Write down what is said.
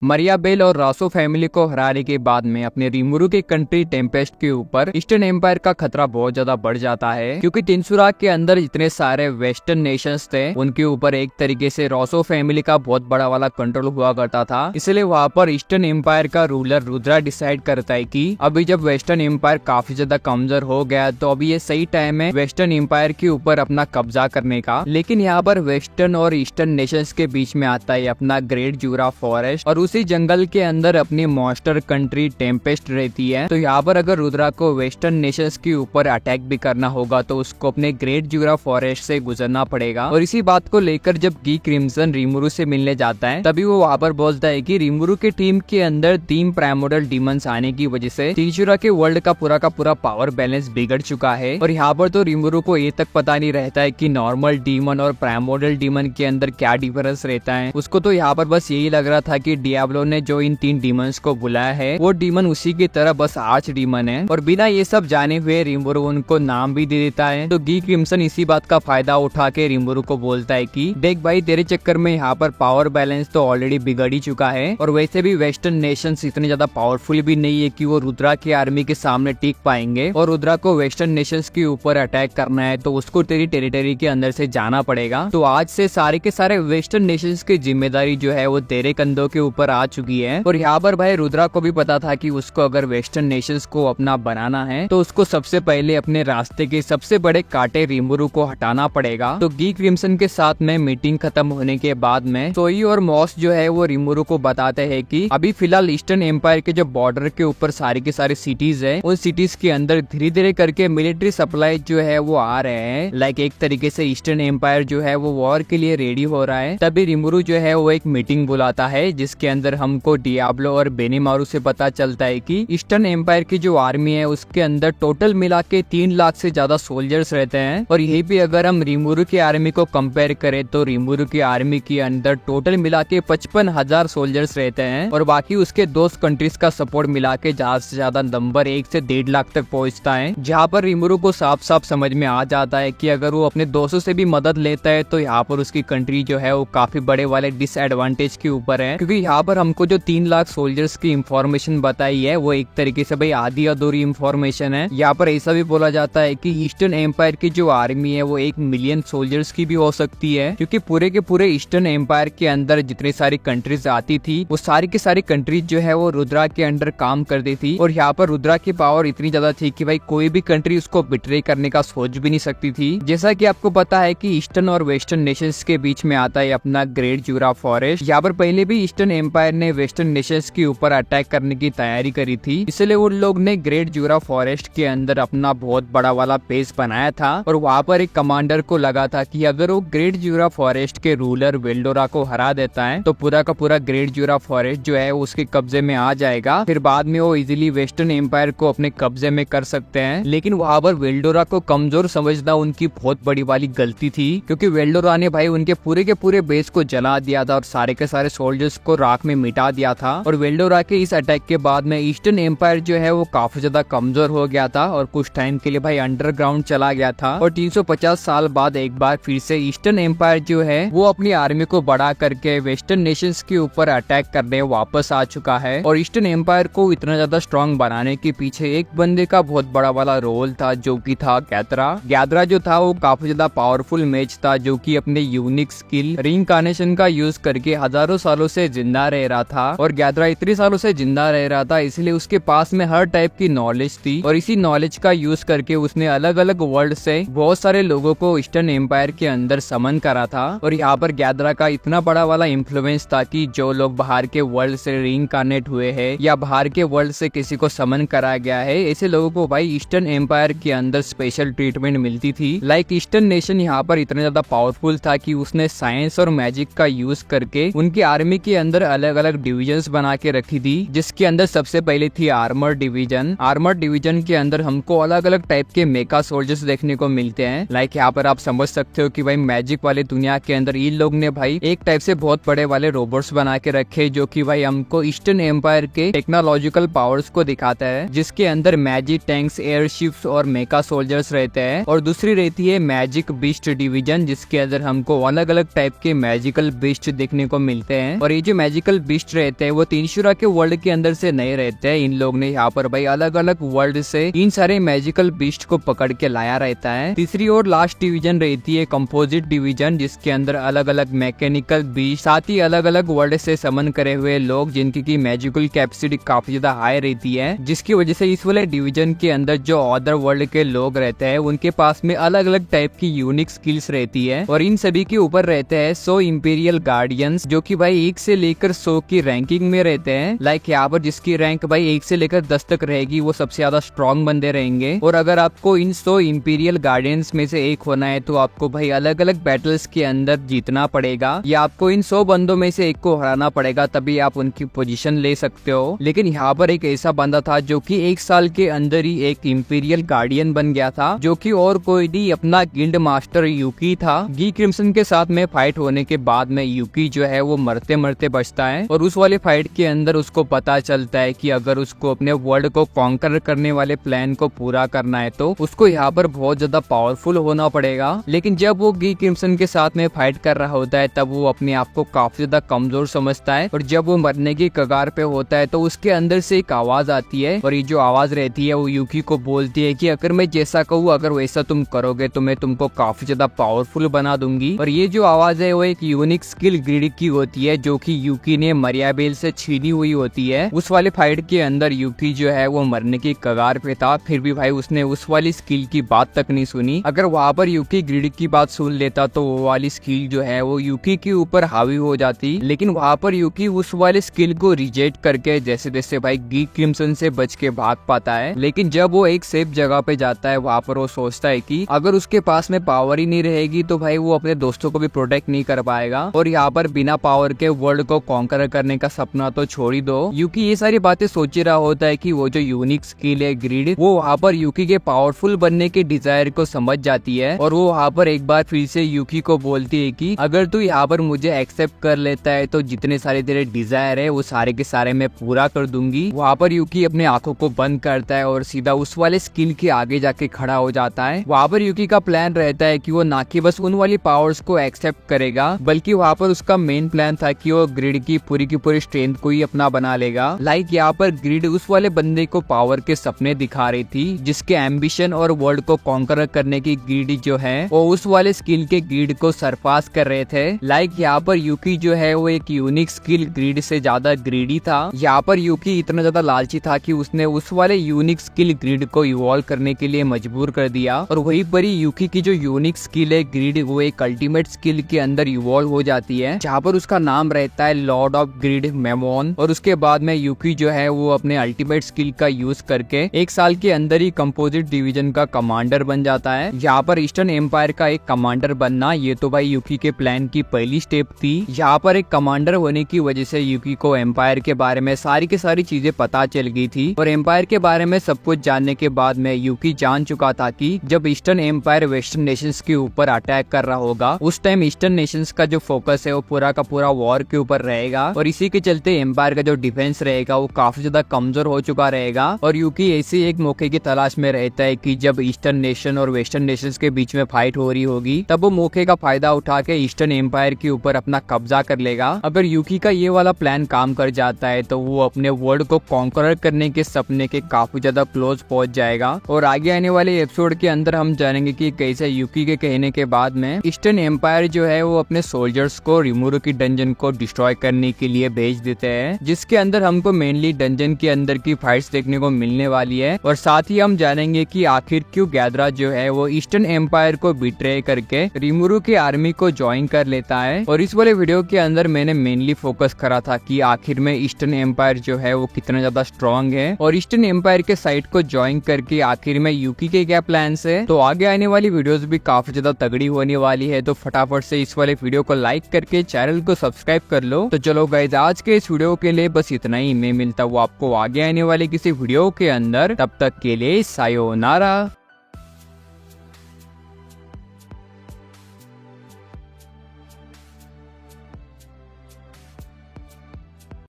मरिया bell और Raso family को हराने के बाद में अपने रिमुरु के कंट्री टेम्पेस्ट के ऊपर ईस्टर्न एम्पायर का खतरा बहुत ज्यादा बढ़ जाता है, क्योंकि तिनसुरा के अंदर जितने सारे वेस्टर्न नेशंस थे उनके ऊपर एक तरीके से रासो फैमिली का बहुत बड़ा वाला कंट्रोल हुआ करता था। इसलिए वहाँ पर ईस्टर्न एम्पायर का रूलर रुद्रा डिसाइड करता है कि अभी जब वेस्टर्न एम्पायर काफी ज्यादा कमजोर हो गया तो अभी ये सही टाइम है वेस्टर्न एम्पायर के ऊपर अपना कब्जा करने का। लेकिन यहाँ पर वेस्टर्न और ईस्टर्न नेशंस के बीच में आता है अपना ग्रेट जूरा फॉरेस्ट, और उसी जंगल के अंदर अपनी मॉन्स्टर कंट्री टेम्पेस्ट रहती है। तो यहाँ पर अगर रुद्रा को वेस्टर्न नेशंस के ऊपर अटैक भी करना होगा तो उसको अपने ग्रेट जूरा फॉरेस्ट से गुजरना पड़ेगा। और इसी बात को लेकर जब गी क्रिम्सन रिमुरु से मिलने जाता है तभी वो वहाँ पर बोलता है कि रिमुरु के टीम के अंदर 3 प्राइमोरडियल डीमंस आने की वजह से तिनसुरा के वर्ल्ड का पूरा पावर बैलेंस बिगड़ चुका है। और यहाँ पर तो रिमुरु को ये तक पता नहीं रहता है कि नॉर्मल डीमन और प्राइमोरडियल डीमन के अंदर क्या डिफरेंस रहता है। उसको तो यहाँ पर बस यही लग रहा था कि डियाब्लो ने जो इन 3 डीमंस को बुलाया है वो डीमन उसी की तरह बस आर्च डीमन है। और बिना ये सब जाने हुए रिमुरु उनको नाम भी दे देता है। तो गी क्रिम्सन इसी बात का फायदा उठा के रिमुरु को बोलता है कि देख भाई, तेरे चक्कर में यहाँ पर पावर बैलेंस तो ऑलरेडी बिगड़ ही चुका है, और वैसे भी वेस्टर्न नेशंस इतने ज्यादा पावरफुल भी नहीं है कि वो रुद्रा की आर्मी के सामने टिक पाएंगे। और रुद्रा को वेस्टर्न नेशंस के ऊपर अटैक करना है तो उसको तेरी टेरिटरी के अंदर से जाना पड़ेगा। तो आज से सारे के सारे वेस्टर्न नेशंस की जिम्मेदारी जो है वो तेरे कंधों के ऊपर आ चुकी है। और यहाँ पर भाई रुद्रा को भी पता था कि उसको अगर वेस्टर्न नेशंस को अपना बनाना है तो उसको सबसे पहले अपने रास्ते के सबसे बड़े कांटे रिमुरु को हटाना पड़ेगा। तो गी क्रिम्सन के साथ में मीटिंग खत्म होने के बाद में सोई और मॉस जो है वो रिमुरु को बताते हैं कि अभी फिलहाल ईस्टर्न एम्पायर के जो बॉर्डर के ऊपर सारी की सारी सिटीज है उन सिटीज के अंदर धीरे धीरे करके मिलिट्री सप्लाई जो है वो आ रहे हैं। लाइक एक तरीके से ईस्टर्न एम्पायर जो है वो वॉर के लिए रेडी हो रहा है। तभी रिमुरु जो है वो एक मीटिंग बुलाता है जिसके अंदर हमको डियाब्लो और बेनीमारू से पता चलता है कि ईस्टर्न एम्पायर की जो आर्मी है उसके अंदर टोटल मिला के 3 लाख से ज्यादा सोल्जर्स रहते हैं। और यही भी अगर हम रिमुरु की आर्मी को कंपेयर करें तो रिमुरु की आर्मी के अंदर टोटल मिला के 55,000 सोल्जर्स रहते हैं, और बाकी उसके दोस्त कंट्रीज का सपोर्ट मिला के ज्यादा से ज्यादा नंबर 1 से 1.5 लाख तक पहुंचता है। जहाँ पर रिमुरु को साफ साफ समझ में आ जाता है कि अगर वो अपने दोस्तों से भी मदद लेता है तो यहाँ पर उसकी कंट्री जो है वो काफी बड़े वाले डिसएडवांटेज के ऊपर है, क्योंकि यहाँ पर हमको जो 3 लाख सोल्जर्स की इंफॉर्मेशन बताई है वो एक तरीके से भाई आधी अधूरी इंफॉर्मेशन है। यहाँ पर ऐसा भी बोला जाता है कि ईस्टर्न एम्पायर की जो आर्मी है वो 1 मिलियन सोल्जर्स की भी हो सकती है, क्योंकि पूरे के पूरे ईस्टर्न एम्पायर के अंदर जितनी सारी कंट्रीज आती थी वो सारी की सारी कंट्रीज जो है वो रुद्रा के अंडर काम करती थी। और यहाँ पर रुद्रा की पावर इतनी ज्यादा थी कि भाई कोई भी कंट्री उसको बिट्रे करने का सोच भी नहीं सकती थी। जैसा कि आपको पता है कि ईस्टर्न और वेस्टर्न नेशंस के बीच में आता है अपना ग्रेट जूरा फॉरेस्ट। यहाँ पर पहले भी ईस्टर्न एम्पायर ने वेस्टर्न नेशंस के ऊपर अटैक करने की तैयारी करी थी, इसलिए उन लोग ने ग्रेट जूरा फॉरेस्ट के अंदर अपना बहुत बड़ा वाला बेस बनाया था। और वहाँ पर एक कमांडर को लगा था कि अगर वो ग्रेट जूरा फॉरेस्ट के रूलर वेल्डोरा को हरा देता है तो पूरा का पूरा ग्रेट जूरा फॉरेस्ट जो है उसके कब्जे में आ जाएगा, फिर बाद में वो इजीली वेस्टर्न एम्पायर को अपने कब्जे में कर सकते हैं। लेकिन वहाँ पर वेल्डोरा को कमजोर समझना उनकी बहुत बड़ी वाली गलती थी, क्योंकि वेल्डोरा ने भाई उनके पूरे के पूरे बेस को जला दिया था और सारे के सारे सोल्जर्स को राख में मिटा दिया था। और वेल्डोरा के इस अटैक के बाद में ईस्टर्न एम्पायर जो है वो काफी ज्यादा कमजोर हो गया था और कुछ टाइम के लिए भाई अंडरग्राउंड चला गया था। और 350 साल बाद एक बार फिर से ईस्टर्न एम्पायर जो है वो अपनी आर्मी को बढ़ा करके वेस्टर्न नेशंस के ऊपर अटैक करने वापस आ चुका है। और ईस्टर्न एम्पायर को इतना ज्यादा स्ट्रॉन्ग बनाने के पीछे एक बंदे का बहुत बड़ा वाला रोल था जो कि था गैद्रा। गैद्रा जो था वो काफी ज्यादा पावरफुल मेज था जो कि अपने यूनिक स्किल रिइंकार्नेशन का यूज करके हजारों सालों से जिंदा रह रहा था। और गैद्रा इतने सालों से जिंदा रह रहा था इसलिए उसके पास में हर टाइप की नॉलेज थी, और इसी नॉलेज का यूज करके उसने अलग अलग वर्ल्ड से बहुत सारे लोगों को ईस्टर्न एम्पायर के अंदर समन करा था। और यहाँ पर गैद्रा का इतना बड़ा वाला इन्फ्लुएंस था कि जो लोग बाहर के वर्ल्ड से रिइंकार्नेट हुए हैं या बाहर के वर्ल्ड से किसी को समन कराया गया है, ऐसे लोगों को भाई ईस्टर्न एम्पायर के अंदर स्पेशल ट्रीटमेंट मिलती थी। लाइक ईस्टर्न नेशन यहाँ पर इतना ज्यादा पावरफुल था कि उसने साइंस और मैजिक का यूज करके उनकी आर्मी के अंदर अलग अलग डिविजन्स बना के रखी थी, जिसके अंदर सबसे पहले थी आर्मर डिवीजन। आर्मर डिवीजन के अंदर हमको अलग अलग टाइप के मेका सोल्जर्स देखने को मिलते हैं। लाइक यहाँ पर आप समझ सकते हो कि भाई मैजिक वाले दुनिया के अंदर इन लोग ने भाई एक टाइप से बहुत बड़े वाले रोबोट्स बना के रखे जो कि भाई हमको ईस्टर्न एम्पायर के टेक्नोलॉजिकल पावर्स को दिखाता है, जिसके अंदर मैजिक टैंक्स, एयरशिप्स और मेका सोल्जर्स रहते हैं। और दूसरी रहती है मैजिक बीस्ट डिवीजन जिसके अंदर हमको अलग अलग टाइप के मैजिकल बीस्ट देखने को मिलते हैं। और ये जो मैजिकल मैजिकल बीस्ट रहते हैं वो तिनसुरा के वर्ल्ड के अंदर से नहीं रहते हैं। इन लोग ने यहाँ पर भाई अलग अलग वर्ल्ड से इन सारे मैजिकल बीस्ट को पकड़ के लाया रहता है। तीसरी और लास्ट डिवीजन रहती है कंपोजिट डिवीजन, जिसके अंदर अलग अलग मैकेनिकल बीस्ट साथ ही अलग अलग वर्ल्ड से समन करे हुए लोग जिनकी की मैजिकल कैपेसिटी काफी ज्यादा हाई रहती है, जिसकी वजह से इस वाले डिवीजन के अंदर जो अदर वर्ल्ड के लोग रहते हैं उनके पास में अलग अलग टाइप की यूनिक स्किल्स रहती है। और इन सभी के ऊपर रहते हैं 100 इंपीरियल गार्डियंस जो कि भाई 1 से लेकर 100 की रैंकिंग में रहते हैं। लाइक यहाँ पर जिसकी रैंक भाई 1 से लेकर 10 तक रहेगी वो सबसे ज्यादा स्ट्रॉन्ग बंदे रहेंगे। और अगर आपको इन 100 इंपीरियल गार्डियंस में से एक होना है तो आपको भाई अलग अलग बैटल्स के अंदर जीतना पड़ेगा या आपको इन 100 बंदों में से एक को हराना पड़ेगा, तभी आप उनकी पोजीशन ले सकते हो। लेकिन यहाँ पर एक ऐसा बंदा था जो कि 1 साल के अंदर ही एक इंपीरियल गार्डियन बन गया था, जो कि और कोई नहीं अपना गिल्ड मास्टर यूकी था। गी क्रिम्सन के साथ में फाइट होने के बाद में यूकी जो है वो मरते मरते बचता है और उस वाले फाइट के अंदर उसको पता चलता है कि अगर उसको अपने वर्ल्ड को कॉन्कर करने वाले प्लान को पूरा करना है तो उसको यहाँ पर बहुत ज्यादा पावरफुल होना पड़ेगा। लेकिन जब वो गी क्रिम्सन के साथ में फाइट कर रहा होता है तब वो अपने आप को काफी ज्यादा कमजोर समझता है और जब वो मरने की कगार पे होता है तो उसके अंदर से एक आवाज आती है और ये जो आवाज रहती है वो यूकी को बोलती है कि अगर मैं जैसा कहूँ अगर वैसा तुम करोगे तो मैं तुमको काफी ज्यादा पावरफुल बना दूंगी। और ये जो आवाज है वो एक यूनिक स्किल ग्रिड की होती है जो कि यूकी ने मरियाबेल से छीनी हुई होती है। उस वाले फाइट के अंदर यूकी जो है वो मरने की कगार पे था, फिर भी भाई उसने उस वाली स्किल की बात तक नहीं सुनी। अगर वहाँ पर यूकी ग्रिड की बात सुन लेता तो वो वाली स्किल जो है वो यूकी के ऊपर हावी हो जाती। लेकिन वहाँ पर यूकी उस वाले स्किल को रिजेक्ट करके जैसे जैसे भाई गी क्रिम्सन से बच के भाग पाता है। लेकिन जब वो एक सेफ जगह पे जाता है वहाँ पर वो सोचता है कि अगर उसके पास में पावर ही नहीं रहेगी तो भाई वो अपने दोस्तों को भी प्रोटेक्ट नहीं कर पाएगा और यहाँ पर बिना पावर के वर्ल्ड को कॉन्कर करने का सपना तो छोड़ ही दो। यूकी ये सारी बातें सोच ही रहा होता है कि वो जो यूनिक स्किल है ग्रिड वो वहाँ पर यूकी के पावरफुल बनने के डिजायर को समझ जाती है और वो वहाँ पर एक बार फिर से यूकी को बोलती है कि अगर तू यहाँ पर मुझे एक्सेप्ट कर लेता है तो जितने सारे तेरे डिजायर है वो सारे के सारे मैं पूरा कर दूंगी। वहाँ पर यूकी अपने आंखों को बंद करता है और सीधा उस वाले स्किल के आगे जाके खड़ा हो जाता है। वहाँ पर यूकी का प्लान रहता है कि वो ना कि बस उन वाली पावर्स को एक्सेप्ट करेगा बल्कि वहाँ पर उसका मेन प्लान था कि वो ग्रिड की पूरी स्ट्रेंथ को ही अपना बना लेगा। लाइक यहाँ पर ग्रिड उस वाले बंदे को पावर के सपने दिखा रही थी जिसके एम्बिशन और वर्ल्ड को कॉन्कर करने की ग्रिड जो है वो उस वाले स्किल के ग्रिड को सरपास कर रहे थे। लाइक यहाँ पर यूकी जो है वो एक यूनिक स्किल ग्रिड से ज्यादा ग्रीडी था। यहाँ पर यूकी इतना ज्यादा लालची था कि उसने उस वाले यूनिक स्किल ग्रिड को इवॉल्व करने के लिए मजबूर कर दिया और वही पर यूकी की जो यूनिक स्किल है ग्रिड वो एक अल्टीमेट स्किल के अंदर इवॉल्व हो जाती है जहाँ पर उसका नाम रहता है लॉर्ड ऑफ ग्रिड मेमोन। और उसके बाद में यूकी जो है वो अपने अल्टीमेट स्किल का यूज करके 1 साल के अंदर ही कंपोजिट डिवीजन का कमांडर बन जाता है। यहाँ पर ईस्टर्न एम्पायर का एक कमांडर बनना ये तो भाई यूकी के प्लान की पहली स्टेप थी। यहाँ पर एक कमांडर होने की वजह से यूकी को एम्पायर के बारे में सारी की सारी चीजें पता चल गई थी और एम्पायर के बारे में सब कुछ जानने के बाद में यूकी जान चुका था कि जब ईस्टर्न एम्पायर वेस्टर्न नेशंस के ऊपर अटैक कर रहा होगा उस टाइम ईस्टर्न नेशंस का जो फोकस है वो पूरा का पूरा वॉर के ऊपर रहेगा और इसी के चलते एम्पायर का जो डिफेंस रहेगा वो काफी ज्यादा कमजोर हो चुका रहेगा। और यूकी ऐसे एक मौके की तलाश में रहता है कि जब ईस्टर्न नेशन और वेस्टर्न नेशंस के बीच में फाइट हो रही होगी तब वो मौके का फायदा उठा के ईस्टर्न एम्पायर के ऊपर अपना कब्जा कर लेगा। अगर यूकी का ये वाला प्लान काम कर जाता है तो वो अपने वर्ल्ड को कॉन्कर करने के सपने के काफी ज्यादा क्लोज पहुंच जाएगा। और आगे आने वाले एपिसोड के अंदर हम जानेंगे कि कैसे यूकी के कहने के बाद में ईस्टर्न एम्पायर जो है वो अपने सोल्जर्स को रिमूरो की डंजन को डिस्ट्रॉय करने के लिए भेज देते हैं, जिसके अंदर हमको मेनली डंजन के अंदर की फाइट्स देखने को मिलने वाली है। और साथ ही हम जानेंगे कि आखिर क्यों गैदरा जो है वो ईस्टर्न एम्पायर को बिट्रे करके रिमूरो की आर्मी को ज्वाइन कर लेता है। और इस वाले वीडियो के अंदर मैंने मेनली फोकस करा था कि आखिर में ईस्टर्न एम्पायर जो है वो कितना ज्यादा स्ट्रॉन्ग है और ईस्टर्न एम्पायर के साइड को ज्वाइन करके आखिर में यूकी के क्या प्लान है। तो आगे आने वाली वीडियोस भी काफी ज्यादा तगड़ी होने वाली है, तो फटाफट से इस वाले वीडियो को लाइक करके चैनल को सब्सक्राइब कर लो। तो चलो गाइस आज के इस वीडियो के लिए बस इतना ही, मैं मिलता हूँ आपको आगे आने वाले किसी वीडियो के अंदर, तब तक के लिए सायोनारा।